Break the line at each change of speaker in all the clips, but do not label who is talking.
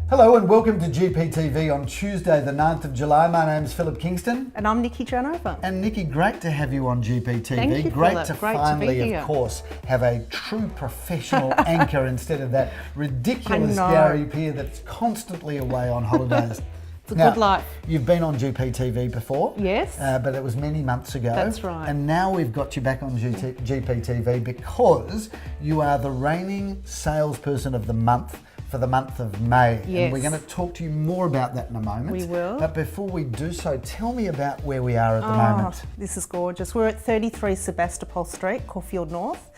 Hello and welcome to GPTV on Tuesday the 9th of July. My name's Philip Kingston.
And I'm Nikki Janova.
And Nikki, great to have you on GPTV.
Thank you,
great
Philip.
to
Great
finally,
to be here.
of course, have a true professional anchor instead of that ridiculous
I know.
Gary Peer that's constantly away on holidays.
It's a good life.
You've been on GPTV before.
Yes.
But it was many months ago.
That's right.
And now we've got you back on GPTV because you are the reigning salesperson of the month for the month of May.
Yes.
And we're going to talk to you more about that in a moment.
We will.
But before we do so, tell me about where we are at the moment.
This is gorgeous. We're at 33 Sebastopol Street, Caulfield North,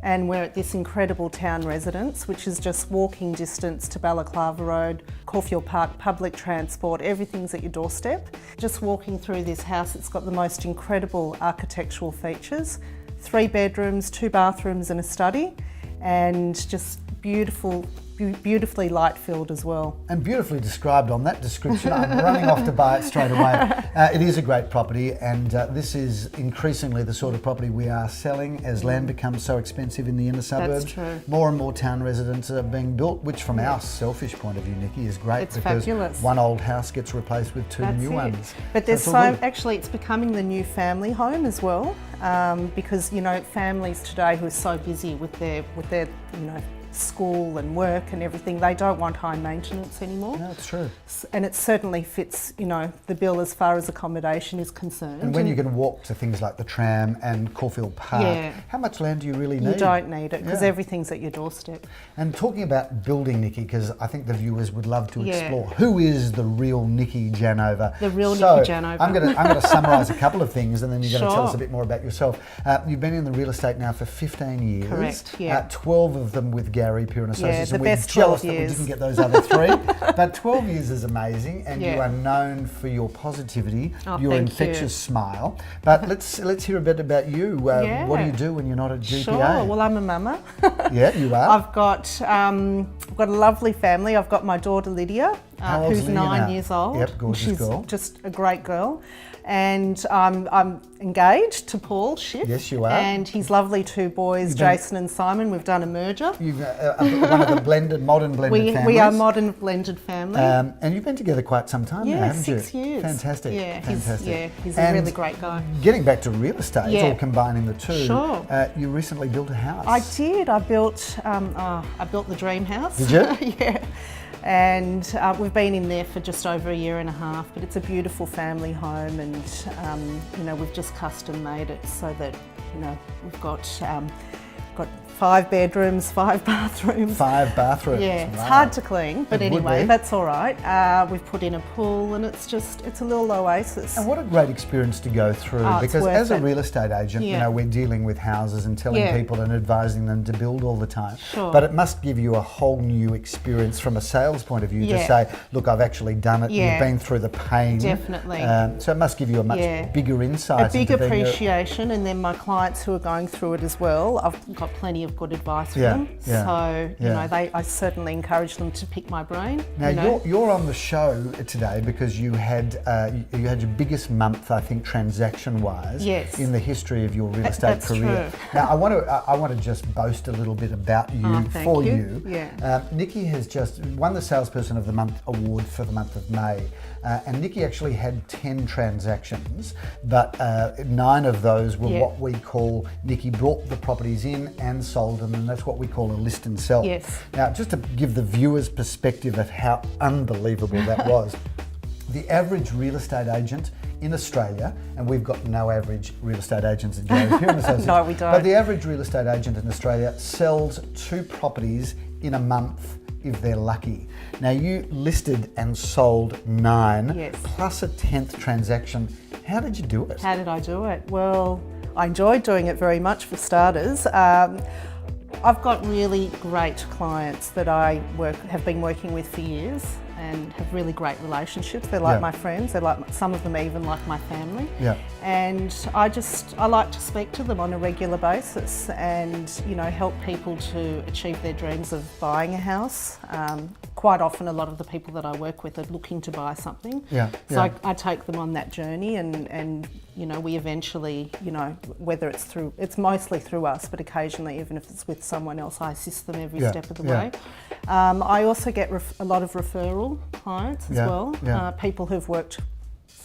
and we're at this incredible town residence, which is just walking distance to Balaclava Road, Caulfield Park, public transport, everything's at your doorstep. Just walking through this house, it's got the most incredible architectural features. 3 bedrooms, 2 bathrooms and a study, and just beautifully light-filled as well.
And beautifully described on that description. I'm running off to buy it straight away. It is a great property, and this is increasingly the sort of property we are selling as land becomes so expensive in the inner suburbs.
That's true.
More and more town residences are being built, which from our selfish point of view, Nikki, is great.
It's
because
fabulous.
one old house gets replaced with 2
That's
new
it.
ones.
But there's
So it's all good.
actually it's becoming the new family home as well, because families today who are so busy with their school and work and everything, they don't want high maintenance anymore.
No, it's true.
And it certainly fits, the bill as far as accommodation is concerned.
And when you can walk to things like the tram and Caulfield Park, how much land do you really need?
You don't need it because
Yeah.
everything's at your doorstep.
And talking about building, Nikki, because I think the viewers would love to explore who is the real Nikki Janova.
The real
So
Nikki Janova.
I'm going to summarise a couple of things, and then you're going to tell us
Sure.
a bit more about yourself. You've been in the real estate now for 15 years.
Correct, yeah.
12 of them with Gary Peer and Associates.
the
and
best
we're jealous
12
that we
years.
didn't get those other 3. But 12 years is amazing, and you
Yeah.
are known for your positivity,
Oh,
your
thank
infectious
you.
smile. But let's hear a bit about you. What do you do when you're not at GPA?
Sure. Well, I'm a mama.
Yeah, you are.
I've got a lovely family. I've got my daughter Lydia,
How old's
who's
Lydia
9
now?
years old.
Yep, gorgeous
She's
girl.
just a great girl. And I'm engaged to Paul Schiff.
Yes, you are.
And his lovely 2 boys, Jason and Simon. We've done a merger.
You've one of the modern blended families.
We are a modern blended family.
And you've been together quite some time now, haven't
6
you?
years.
Fantastic.
Yeah,
fantastic.
he's
And
a really great guy.
Getting back to real estate,
Yeah.
all combining the two.
Sure.
You recently built a house.
I did. I built the dream house.
Did you?
Yeah. And we've been in there for just over a year and a half, but it's a beautiful family home, and we've just custom made it so that we've got 5 bedrooms, 5 bathrooms.
5 bathrooms.
Yeah, it's
Wow.
hard to clean, but
It would
anyway,
be.
that's all right. We've put in a pool, and it's a little oasis.
And what a great experience to go through,
Oh, it's
because
worth
as a
it.
real estate agent,
Yeah.
we're dealing with houses and telling
Yeah.
people and advising them to build all the time.
Sure.
But it must give you a whole new experience from a sales point of view to
Yeah.
say, look, I've actually done it.
Yeah.
You've been through the pain.
Definitely.
So it must give you a much
Yeah.
bigger insight.
A big
into being
appreciation, and then my clients who are going through it as well, I've got plenty of good advice for them.
yeah,
So
yeah.
I certainly encourage them to pick my brain.
Now you're on the show today because you had your biggest month, I think, transaction-wise,
Yes.
in the history of your real estate
That's
career.
true.
Now I want to just boast a little bit about you
Thank
for
you.
you.
Yeah.
Nikki has just won the Salesperson of the Month award for the month of May, and Nikki actually had 10 transactions, but 9 of those were what we call Nikki brought the properties in and sold them, and that's what we call a list and sell.
Yes.
Now, just to give the viewers perspective of how unbelievable that was, the average real estate agent in Australia, and we've got no average real estate agents at Gary Peer and Associates.
No, we don't.
But the average real estate agent in Australia sells 2 properties in a month if they're lucky. Now, you listed and sold 9,
Yes.
plus a 10th transaction. How did you do it?
How did I do it? Well, I enjoyed doing it very much, for starters. I've got really great clients that I have been working with for years, and have really great relationships. They're like my friends. They're like, some of them even like my family.
Yeah.
And I like to speak to them on a regular basis, and help people to achieve their dreams of buying a house, quite often a lot of the people that I work with are looking to buy something. So I take them on that journey, and we eventually, whether it's mostly through us, but occasionally even if it's with someone else, I assist them every step of the way. I also get a lot of referral clients as well. People who've worked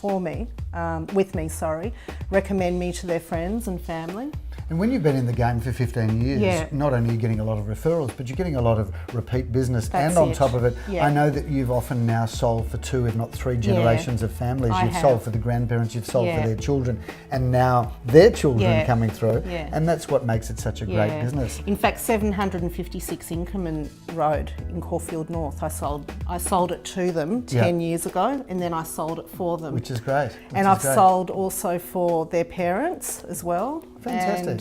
with me, recommend me to their friends and family.
And when you've been in the game for 15 years, not only are you getting a lot of referrals, but you're getting a lot of repeat business. And on top of it, I know that you've often now sold for 2, if not 3 generations of families. You've sold for the grandparents, you've sold for their children, and now their children coming through. And that's what makes it such a great business.
In fact, 756 Inkerman Road in Caulfield North, I sold it to them 10 years ago, and then I sold it for them.
Which is great.
And I've sold also for their parents as well.
Fantastic.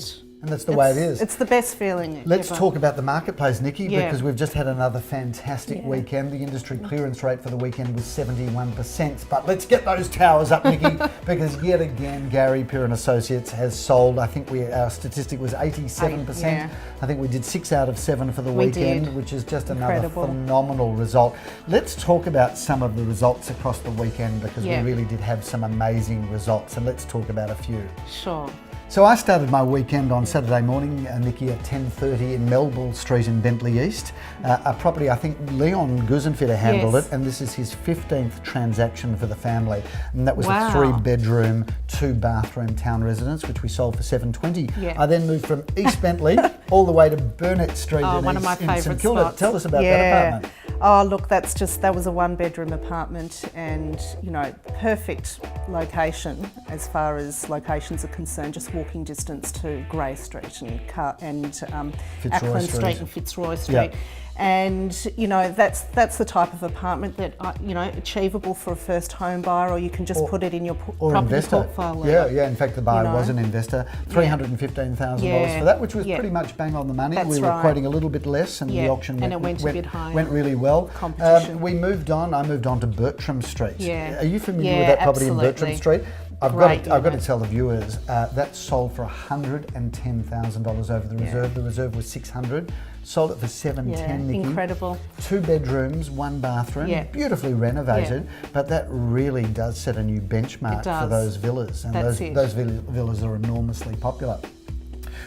And that's the way it is.
It's the best feeling.
Let's talk about the marketplace, Nikki, because we've just had another fantastic weekend. The industry clearance rate for the weekend was 71%. But let's get those towers up, Nikki, because yet again, Gary Peer and Associates has sold. I think our statistic was 87%. I think we did 6 out of 7 for the weekend, which is just another phenomenal result. Let's talk about some of the results across the weekend, because we really did have some amazing results, and let's talk about a few.
Sure.
So I started my weekend on Saturday morning, Nikki, at 10:30 in Melville Street in Bentley East. A property, I think Leon Guzenfitter handled it, and this is his 15th transaction for the family. And that was a 3-bedroom, 2-bathroom town residence, which we sold for $720. I then moved from East Bentley all the way to Burnett Street in St Kilda. Tell us about that apartment.
Oh, look, that was a 1-bedroom apartment, and perfect location as far as locations are concerned. Just walking distance to Grey Street and Ackland Street and Fitzroy Street. And that's the type of apartment that achievable for a first home buyer, or you can just put it in your property portfolio.
In fact, the buyer was an investor. $315,000 for that, which was pretty much bang on the money. We were quoting a little bit less, and the auction went a bit higher. Went really well. We moved on. I moved on to Bertram Street. Are you familiar with that property in Bertram Street? I've got to tell the viewers that sold for $110,000 over the reserve. The reserve was $600,000. Sold it for $710,000, Nikki.
Incredible.
2 bedrooms, 1 bathroom, beautifully renovated, but that really does set a new benchmark for those villas, and those villas are enormously popular.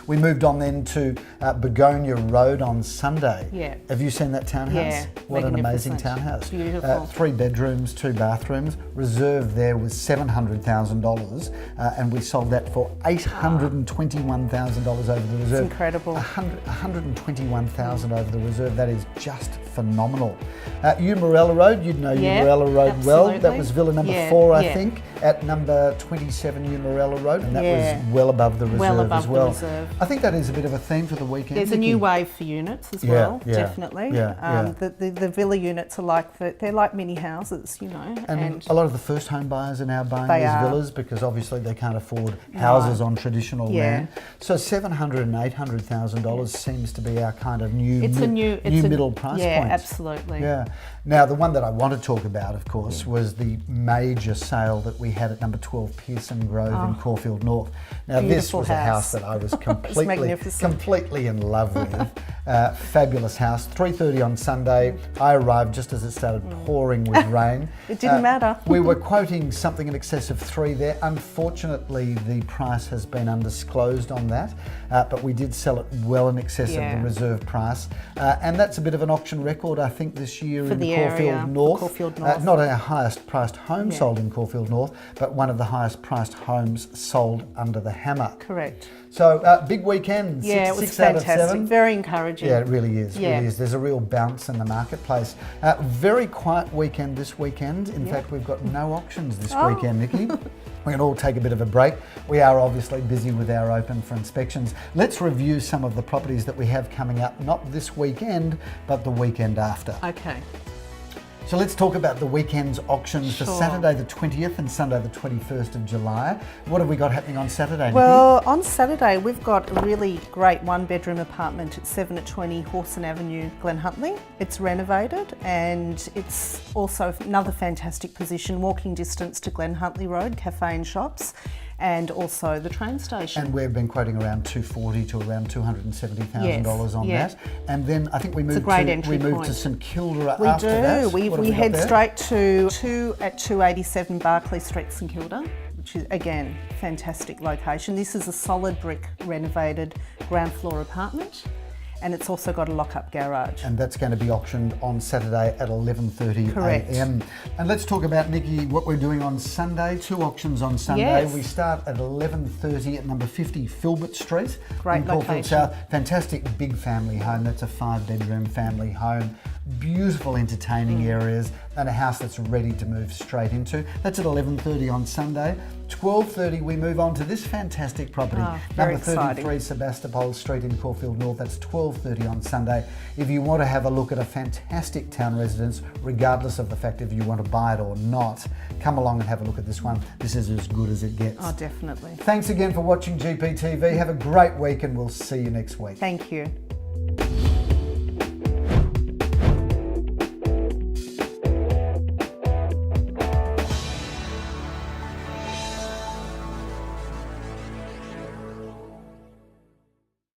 We moved on then to Begonia Road on Sunday. Have you seen that townhouse? What an amazing townhouse.
Beautiful.
3 bedrooms, 2 bathrooms. Reserve there was $700,000, and we sold that for $821,000 over the reserve.
It's incredible.
$121,000 over the reserve. That is just phenomenal. Umarella Road, you'd know Umarella Road well. That was villa number 4, I think, at number 27 Umarella Road, and that was well above the reserve as well. I think that is a bit of a theme for the weekend.
There's a new wave for units as well, definitely. The villa units are they're like mini houses,
And a lot of the first home buyers are now buying these villas, because obviously they can't afford houses on traditional land. So $700,000 and $800,000 seems to be our kind of new middle price point.
Absolutely.
Now, the one that I want to talk about, of course, was the major sale that we had at number 12 Pearson Grove in Caulfield North. Now, this was a house that I was completely in love with. Fabulous house. 3:30 on Sunday. I arrived just as it started pouring with rain.
It didn't matter.
We were quoting something in excess of 3 there. Unfortunately, the price has been undisclosed on that, but we did sell it well in excess of the reserve price. And that's a bit of an auction record, I think, this year in Caulfield North. Not our highest priced home sold in Caulfield North, but one of the highest priced homes sold under the hammer.
Correct.
So big weekend,
it was
6 out of
fantastic.
7.
Very encouraging.
Yeah, it really is. Really is. There's a real bounce in the marketplace. Very quiet weekend this weekend. In fact, we've got no auctions this weekend, Nikki. We can all take a bit of a break. We are obviously busy with our open for inspections. Let's review some of the properties that we have coming up, not this weekend, but the weekend after.
Okay.
So let's talk about the weekend's auctions for Saturday the 20th and Sunday the 21st of July. What have we got happening on Saturday, Nikki?
Well, on Saturday we've got a really great 1-bedroom apartment at 7 at 20 Hawson Avenue, Glen Huntly. It's renovated, and it's also another fantastic position, walking distance to Glen Huntly Road, cafe and shops. and also the train station.
And we've been quoting around $240,000 to around $270,000 on that. And then I think we moved to St Kilda after that.
We head straight to 2 at 287 Barclay Street, St Kilda, which is, again, fantastic location. This is a solid brick renovated ground floor apartment, and it's also got a lock-up garage.
And that's going to be auctioned on Saturday at 11:30 a.m. And let's talk about, Nikki, what we're doing on Sunday. 2 auctions on Sunday.
Yes.
We start at 11:30 at number 50 Filbert Street
Great
in Caulfield
location.
South. Fantastic big family home. That's a 5-bedroom family home. Beautiful entertaining areas and a house that's ready to move straight into. That's at 11:30 on Sunday. 12:30 we move on to this fantastic property,
very
number 33 Sebastopol Street in Caulfield North. That's 12:30 on Sunday. If you want to have a look at a fantastic town residence, regardless of the fact if you want to buy it or not, come along and have a look at this one. This is as good as it gets.
Oh, definitely.
Thanks again for watching GPTV. Have a great week and we'll see you next week.
Thank you.